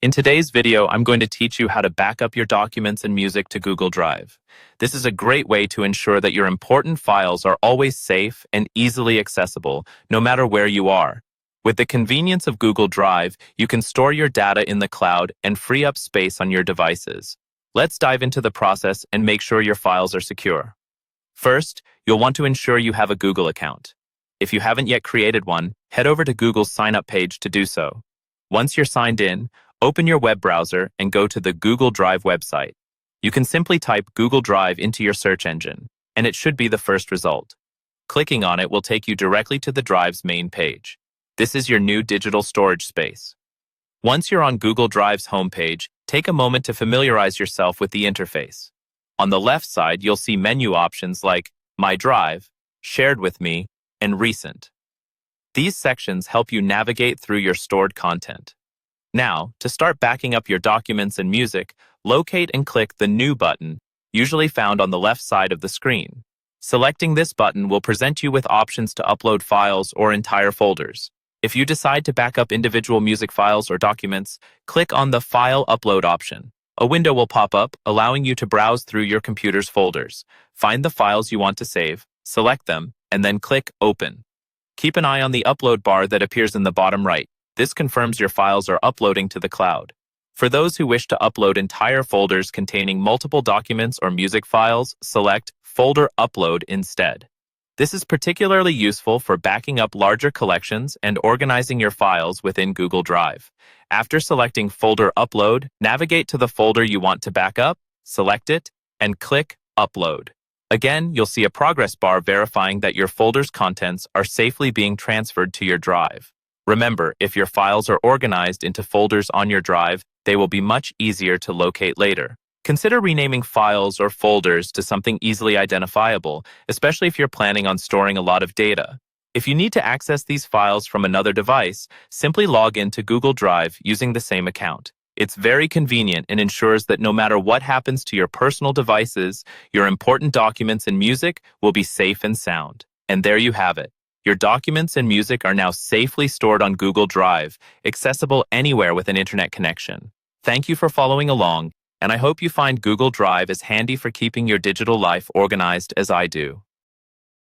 In today's video, I'm going to teach you how to back up your documents and music to Google Drive. This is a great way to ensure that your important files are always safe and easily accessible, no matter where you are. With the convenience of Google Drive, you can store your data in the cloud and free up space on your devices. Let's dive into the process and make sure your files are secure. First, you'll want to ensure you have a Google account. If you haven't yet created one, head over to Google's sign-up page to do so. Once you're signed in, open your web browser and go to the Google Drive website. You can simply type Google Drive into your search engine, and it should be the first result. Clicking on it will take you directly to the Drive's main page. This is your new digital storage space. Once you're on Google Drive's homepage, take a moment to familiarize yourself with the interface. On the left side, you'll see menu options like My Drive, Shared with Me, and Recent. These sections help you navigate through your stored content. Now, to start backing up your documents and music, locate and click the New button, usually found on the left side of the screen. Selecting this button will present you with options to upload files or entire folders. If you decide to back up individual music files or documents, click on the File Upload option. A window will pop up, allowing you to browse through your computer's folders. Find the files you want to save, select them, and then click Open. Keep an eye on the upload bar that appears in the bottom right. This confirms your files are uploading to the cloud. For those who wish to upload entire folders containing multiple documents or music files, select Folder Upload instead. This is particularly useful for backing up larger collections and organizing your files within Google Drive. After selecting Folder Upload, navigate to the folder you want to back up, select it, and click Upload. Again, you'll see a progress bar verifying that your folder's contents are safely being transferred to your drive. Remember, if your files are organized into folders on your drive, they will be much easier to locate later. Consider renaming files or folders to something easily identifiable, especially if you're planning on storing a lot of data. If you need to access these files from another device, simply log into Google Drive using the same account. It's very convenient and ensures that no matter what happens to your personal devices, your important documents and music will be safe and sound. And there you have it. Your documents and music are now safely stored on Google Drive, accessible anywhere with an internet connection. Thank you for following along, and I hope you find Google Drive as handy for keeping your digital life organized as I do.